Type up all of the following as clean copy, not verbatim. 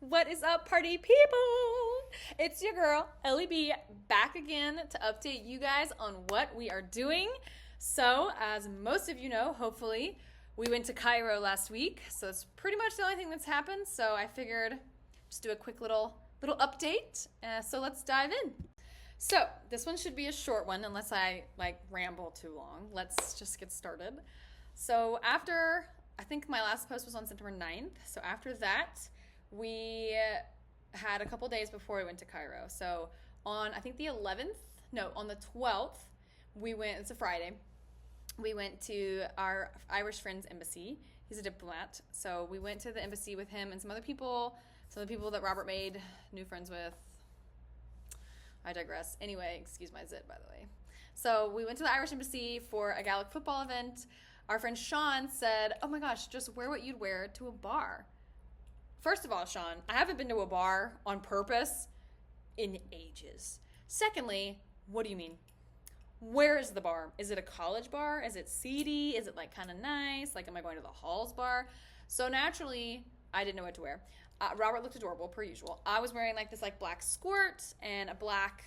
What is up, party people? It's your girl, Ellie B, back again to update you guys on what we are doing. So, as most of you know, hopefully, we went to Cairo last week. So, it's pretty much the only thing that's happened. So, I figured just do a quick little update. So, let's dive in. So, this one should be a short one unless I ramble too long. Let's just get started. So, I think my last post was on September 9th. So, after that, we had a couple days before we went to Cairo. So on, I think on the 12th, it's a Friday, we went to our Irish friend's embassy. He's a diplomat. So we went to the embassy with him and some of the people that Robert made new friends with. I digress. Anyway, excuse my zit, by the way. So we went to the Irish embassy for a Gaelic football event. Our friend Sean said, oh my gosh, just wear what you'd wear to a bar. First of all, Sean, I haven't been to a bar on purpose in ages. Secondly, what do you mean? Where is the bar? Is it a college bar? Is it seedy? Is it kind of nice? Am I going to the Halls bar? So naturally, I didn't know what to wear. Robert looked adorable, per usual. I was wearing this black skirt and a black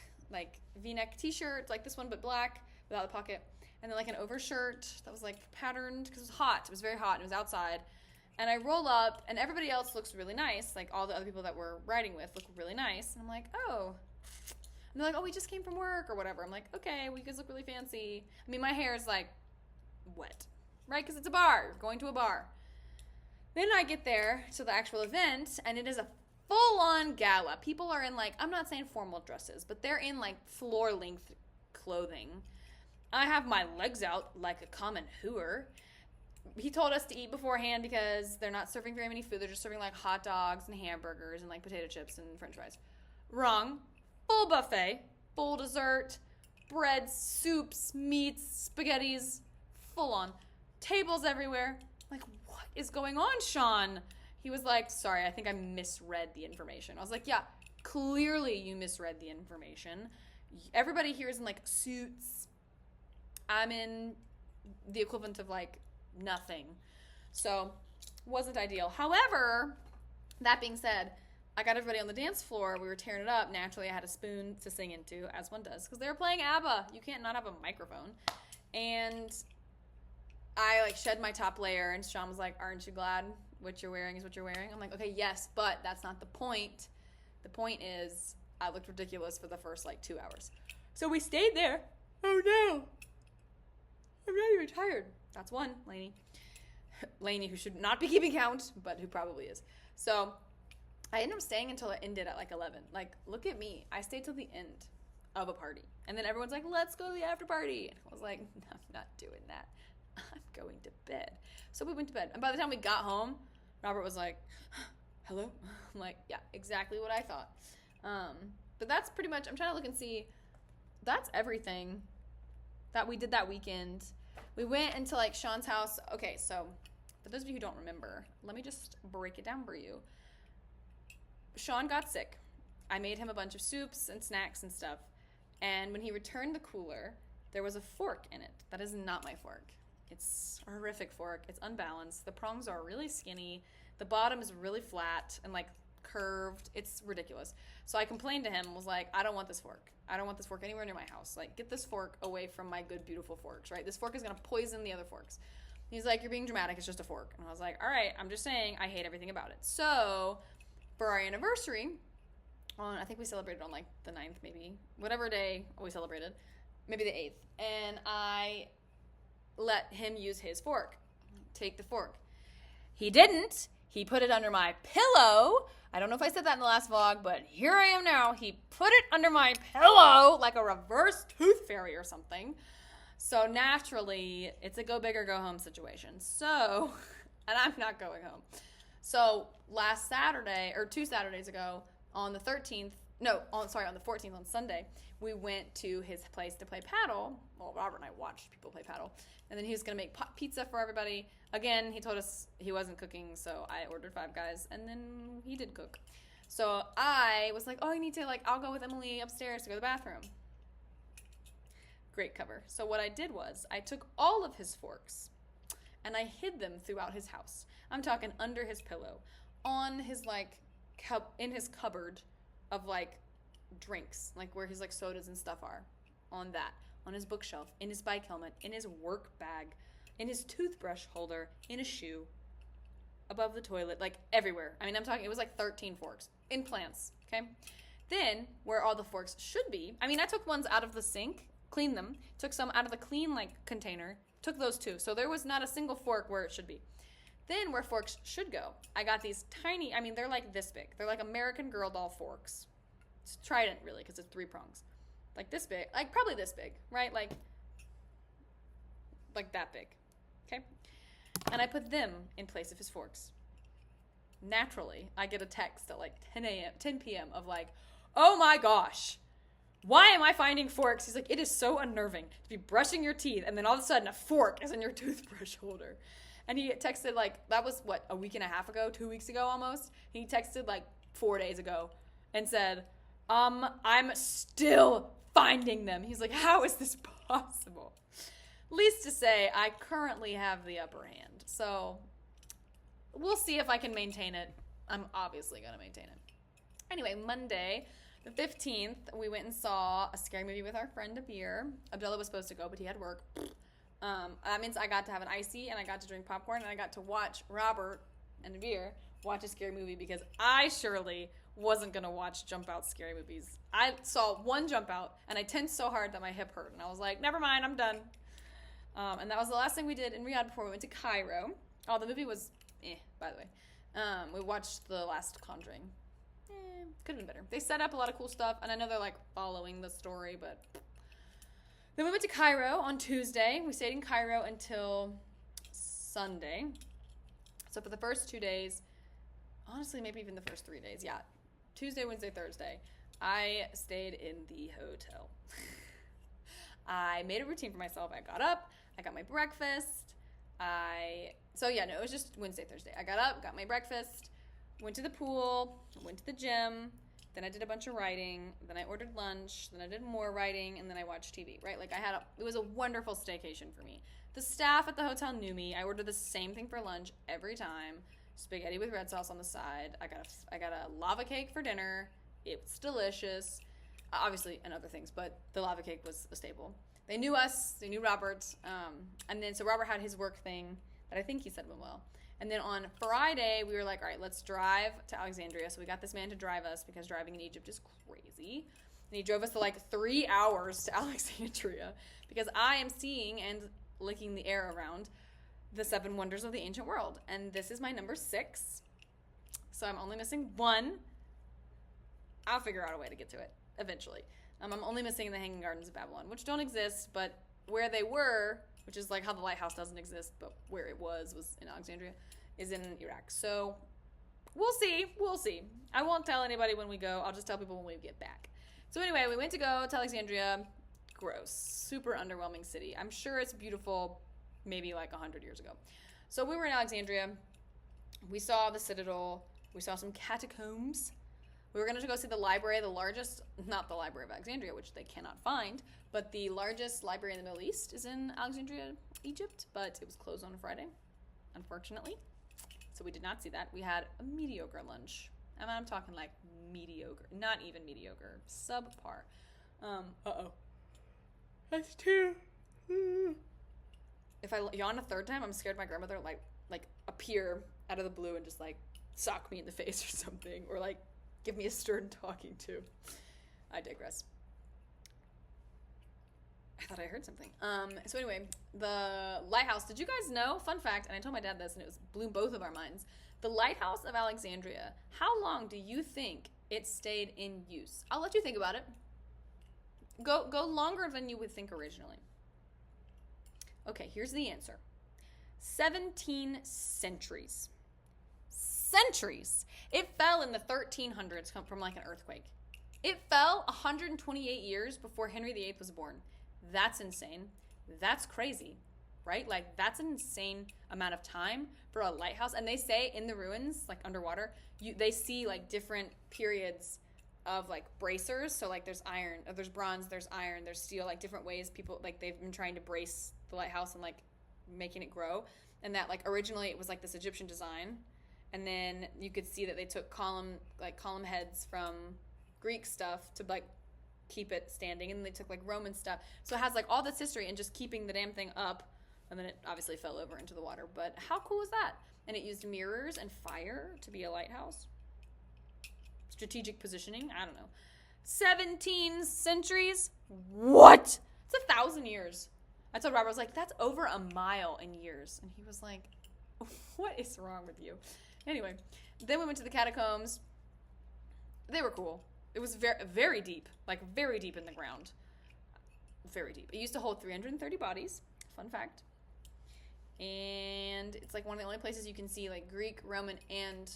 V-neck t-shirt, like this one, but black without the pocket. And then an overshirt that was patterned because it was hot. It was very hot and it was outside. And I roll up, and everybody else looks really nice. All the other people that we're riding with look really nice. And I'm like, oh. And they're like, oh, we just came from work or whatever. I'm like, okay, well, you guys look really fancy. I mean, my hair is wet, right? Because it's a bar. You're going to a bar. Then I get there to the actual event, and it is a full-on gala. People are in I'm not saying formal dresses, but they're in floor-length clothing. I have my legs out like a common hooer. He told us to eat beforehand because they're not serving very many food. They're just serving hot dogs and hamburgers and potato chips and french fries. Wrong. Full buffet, full dessert, breads, soups, meats, spaghettis, full on. Tables everywhere. What is going on, Sean? He was sorry, I think I misread the information. I was like, yeah, clearly you misread the information. Everybody here is in suits. I'm in the equivalent of nothing. So, wasn't ideal. However, that being said, I got everybody on the dance floor. We were tearing it up. Naturally, I had a spoon to sing into, as one does, because they were playing ABBA. You can't not have a microphone. And I shed my top layer, and Sean was like, aren't you glad what you're wearing is what you're wearing? I'm like, okay, yes, but that's not the point. The point is I looked ridiculous for the first 2 hours. So we stayed there. Oh no. I'm not even tired. That's one, Lainey. Lainey, who should not be keeping count, but who probably is. So I ended up staying until it ended at 11. Look at me. I stayed till the end of a party. And then everyone's like, let's go to the after party. And I was like, no, I'm not doing that. I'm going to bed. So we went to bed. And by the time we got home, Robert was like, hello? I'm like, yeah, exactly what I thought. But that's pretty much, I'm trying to look and see, that's everything that we did that weekend. We went into Sean's house. Okay, so for those of you who don't remember, let me just break it down for you. Sean got sick. I made him a bunch of soups and snacks and stuff. And when he returned the cooler, there was a fork in it. That is not my fork. It's a horrific fork. It's unbalanced. The prongs are really skinny. The bottom is really flat and curved. It's ridiculous. So I complained to him and was like, I don't want this fork. I don't want this fork anywhere near my house. Get this fork away from my good, beautiful forks, right? This fork is going to poison the other forks. He's like, you're being dramatic. It's just a fork. And I was like, all right, I'm just saying I hate everything about it. So for our anniversary, I think we celebrated on the 9th maybe, whatever day we celebrated, maybe the 8th. And I let him use his fork. Take the fork. He didn't. He put it under my pillow. I don't know if I said that in the last vlog, but here I am now. He put it under my pillow like a reverse tooth fairy or something. So naturally, it's a go big or go home situation. So, and I'm not going home. So last Saturday, or 2 Saturdays ago, on the 14th, on Sunday, we went to his place to play paddle. Well, Robert and I watched people play paddle. And then he was going to make pizza for everybody. Again, he told us he wasn't cooking, so I ordered Five Guys, and then he did cook. So I was like, oh, I need to, I'll go with Emily upstairs to go to the bathroom. Great cover. So what I did was I took all of his forks, and I hid them throughout his house. I'm talking under his pillow, on his, in his cupboard of like drinks, like where his like sodas and stuff are, on his bookshelf, in his bike helmet, in his work bag, in his toothbrush holder, in a shoe, above the toilet, like everywhere. I mean, I'm talking, it was like 13 forks in plants, okay? Then, where all the forks should be, I mean, I took ones out of the sink, cleaned them, took some out of the clean, like, container, took those too. So there was not a single fork where it should be. Then, where forks should go, I got these tiny, I mean, they're like this big. They're like American Girl doll forks. It's Trident, really, because it's 3 prongs. Like this big, like probably this big, right? Like that big, okay? And I put them in place of his forks. Naturally, I get a text at like 10 p.m. of like, oh my gosh, why am I finding forks? He's like, it is so unnerving to be brushing your teeth and then all of a sudden a fork is in your toothbrush holder. And he texted like, that was what, a week and a half ago, 2 weeks ago almost? He texted like 4 days ago and said, I'm still finding them. He's like, how is this possible? Least to say, I currently have the upper hand. So we'll see if I can maintain it. I'm obviously going to maintain it. Anyway, Monday, the 15th, we went and saw a scary movie with our friend Abir. Abdullah was supposed to go, but he had work. That means I got to have an icy, and I got to drink popcorn, and I got to watch Robert and Abir watch a scary movie because I surely wasn't going to watch jump out scary movies. I saw one jump out, and I tensed so hard that my hip hurt, and I was like, never mind, I'm done. And that was the last thing we did in Riyadh before we went to Cairo. Oh, the movie was by the way. We watched The Last Conjuring. Could have been better. They set up a lot of cool stuff, and I know they're like following the story, but then we went to Cairo on Tuesday. We stayed in Cairo until Sunday. So for the first 2 days, honestly, maybe even the first 3 days, yeah. Tuesday, Wednesday, Thursday, I stayed in the hotel. I made a routine for myself. I got up, I got my breakfast. It was just Wednesday, Thursday. I got up, got my breakfast, went to the pool, went to the gym, then I did a bunch of writing, then I ordered lunch, then I did more writing, and then I watched TV, right? Like it was a wonderful staycation for me. The staff at the hotel knew me. I ordered the same thing for lunch every time. Spaghetti with red sauce on the side. I got a lava cake for dinner. It was delicious. Obviously, and other things, but the lava cake was a staple. They knew us. They knew Robert. And then, so Robert had his work thing that I think he said went well. And then on Friday, we were like, all right, let's drive to Alexandria. So we got this man to drive us because driving in Egypt is crazy. And he drove us to like 3 hours to Alexandria because I am seeing and licking the air around the 7 wonders of the ancient world. And this is my number 6. So I'm only missing 1. I'll figure out a way to get to it eventually. I'm only missing the Hanging Gardens of Babylon, which don't exist, but where they were, which is like how the lighthouse doesn't exist, but where it was in Alexandria, is in Iraq. So we'll see. I won't tell anybody when we go. I'll just tell people when we get back. So anyway, we went to go to Alexandria. Gross. Super underwhelming city. I'm sure it's beautiful maybe like 100 years ago. So we were in Alexandria. We saw the Citadel. We saw some catacombs. We were going to go see the library, the largest, not the Library of Alexandria, which they cannot find, but the largest library in the Middle East is in Alexandria, Egypt, but it was closed on a Friday, unfortunately. So we did not see that. We had a mediocre lunch. And I'm talking like mediocre, not even mediocre, subpar. That's 2. If I yawn a 3rd time, I'm scared my grandmother like appear out of the blue and just like sock me in the face or something, or like give me a stern talking to. I digress. I thought I heard something. So anyway, the lighthouse. Did you guys know? Fun fact, and I told my dad this, and it blew both of our minds. The lighthouse of Alexandria. How long do you think it stayed in use? I'll let you think about it. Go longer than you would think originally. Okay, here's the answer. 17 centuries. Centuries. It fell in the 1300s from like an earthquake. It fell 128 years before Henry VIII was born. That's insane. That's crazy, right? Like, that's an insane amount of time for a lighthouse. And they say in the ruins, like underwater, they see like different periods of like bracers. So like there's iron, there's bronze, there's iron, there's steel, like different ways people, like they've been trying to brace the lighthouse and like making it grow. And that like originally it was like this Egyptian design. And then you could see that they took column heads from Greek stuff to like keep it standing, and they took like Roman stuff. So it has like all this history and just keeping the damn thing up. And then it obviously fell over into the water. But how cool is that? And it used mirrors and fire to be a lighthouse. Strategic positioning, I don't know. 17 centuries? What? It's 1,000 years. I told Robert, I was like, that's over a mile in years. And he was like, what is wrong with you? Anyway, then we went to the catacombs. They were cool. It was very, very deep, like very deep in the ground. Very deep. It used to hold 330 bodies. Fun fact. And it's like one of the only places you can see like Greek, Roman, and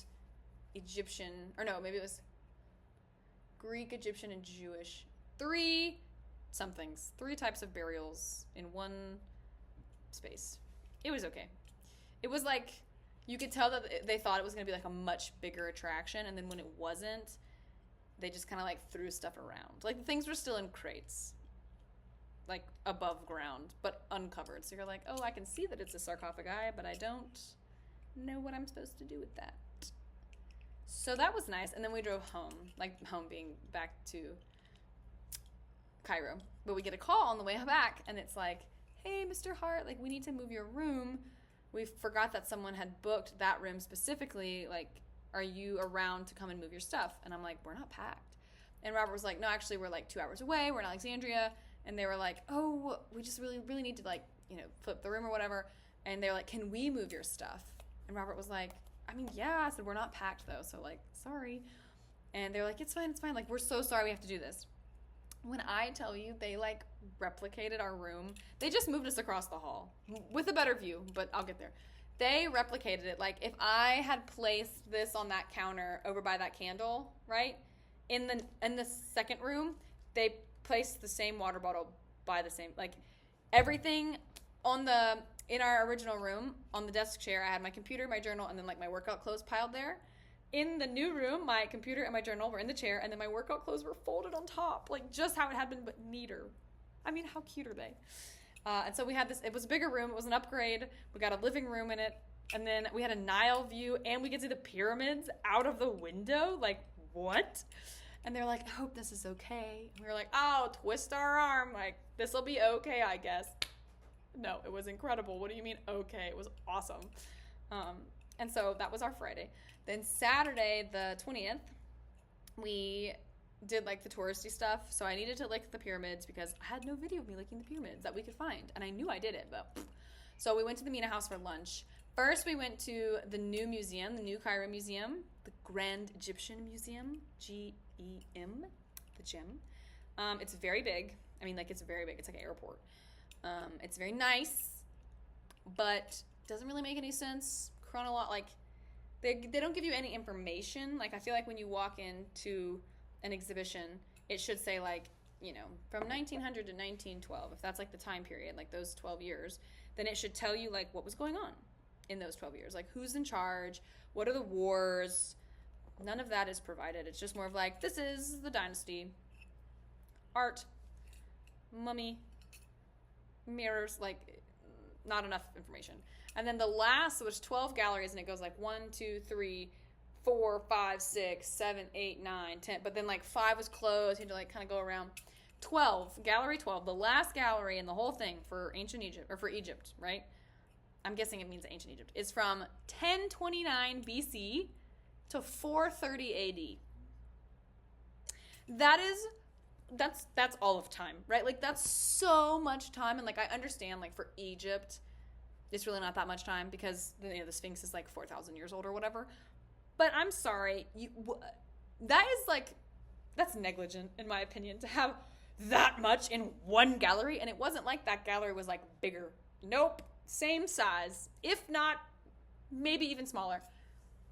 Egyptian, or no, maybe it was Greek, Egyptian, and Jewish. Three types of burials in one space. It was okay. It was like, you could tell that they thought it was going to be like a much bigger attraction, and then when it wasn't, they just kind of like threw stuff around. Like the things were still in crates, like above ground, but uncovered. So you're like, oh, I can see that it's a sarcophagi, but I don't know what I'm supposed to do with that. So that was nice. And then we drove home, like home being back to Cairo. But we get a call on the way back, and it's like, hey, Mr. Hart, like we need to move your room. We forgot that someone had booked that room specifically. Like, are you around to come and move your stuff? And I'm like, we're not packed. And Robert was like, no, actually, we're like 2 hours away. We're in Alexandria. And they were like, oh, we just really, really need to like, you know, flip the room or whatever. And they were like, can we move your stuff? And Robert was like, I mean, yeah. I said, we're not packed though. So like, sorry. And they were like, it's fine. It's fine. Like, we're so sorry we have to do this. When I tell you they like replicated our room, they just moved us across the hall with a better view, but I'll get there. They replicated it. Like if I had placed this on that counter over by that candle, right? In the second room, they placed the same water bottle by the same, like everything in our original room on the desk chair, I had my computer, my journal, and then like my workout clothes piled there. In the new room, my computer and my journal were in the chair, and then my workout clothes were folded on top, like just how it had been, but neater. I mean, how cute are they? And so we had this, it was a bigger room, it was an upgrade, we got a living room in it, and then we had a Nile view, and we could see the pyramids out of the window, like, what? And they're like, I hope this is okay. And we were like, oh, twist our arm, like, this'll be okay, I guess. No, it was incredible. What do you mean, okay? It was awesome. And so that was our Friday. Then Saturday, the 20th, we did like the touristy stuff. So I needed to lick the pyramids because I had no video of me licking the pyramids that we could find. And I knew I did it, but so we went to the Mina House for lunch. First, we went to the new museum, the New Cairo Museum, the Grand Egyptian Museum, GEM, the gem. It's very big. I mean, like, it's very big. It's like an airport. It's very nice, but doesn't really make any sense. Like, they don't give you any information. Like, I feel like when you walk into an exhibition, it should say, like, you know, from 1900 to 1912, if that's, like, the time period, like, those 12 years, then it should tell you, like, what was going on in those 12 years. Like, who's in charge? What are the wars? None of that is provided. It's just more of, like, this is the dynasty. Art. Mummy. Mirrors. Like, not enough information. And then the last, so there's 12 galleries, and it goes like 1, 2, 3, 4, 5, 6, 7, 8, 9, 10. But then like 5 was closed. You had to like kind of go around. 12, gallery 12, the last gallery in the whole thing for ancient Egypt, or for Egypt, right? I'm guessing it means ancient Egypt. It's from 1029 BC to 430 AD. That's all of time, right? Like, that's so much time. And like, I understand, like, for Egypt, it's really not that much time because, you know, the Sphinx is like 4,000 years old or whatever. But I'm sorry, that is like, that's negligent in my opinion to have that much in one gallery. And it wasn't like that gallery was like bigger. Nope, same size, if not maybe even smaller.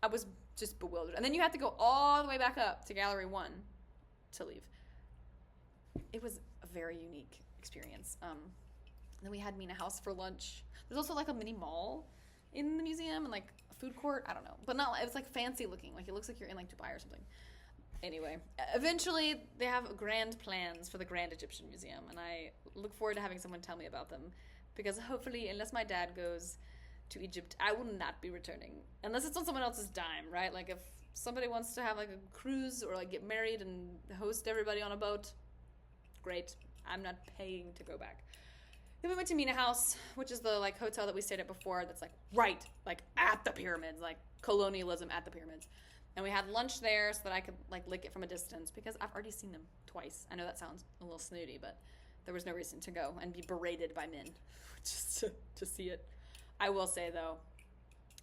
I was just bewildered. And then you have to go all the way back up to gallery 1 to leave. It was a very unique experience. Then we had Mina House for lunch. There's also like a mini mall in the museum and like a food court. I don't know, but not. It was like fancy looking. Like it looks like you're in like Dubai or something. Anyway, eventually they have grand plans for the Grand Egyptian Museum, and I look forward to having someone tell me about them because hopefully, unless my dad goes, to Egypt, I will not be returning unless it's on someone else's dime, right? Like if somebody wants to have like a cruise or like get married and host everybody on a boat, great. I'm not paying to go back. Then we went to Mina House, which is the like hotel that we stayed at before. That's like like at the pyramids, like colonialism at the pyramids. And we had lunch there so that I could like lick it from a distance because I've already seen them twice. I know that sounds a little snooty, but there was no reason to go and be berated by men just to see it. I will say though,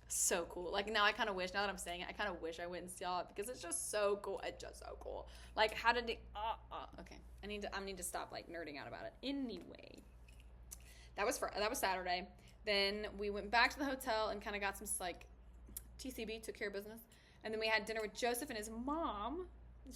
so cool. Like now I kind of wish, now that I'm saying it, I kind of wish I went and saw it because it's just so cool. It's just so cool. Like how did it, okay. I need to stop like nerding out about it. Anyway, that was Saturday. Then we went back to the hotel and kind of got some like TCB, took care of business. And then we had dinner with Joseph and his mom.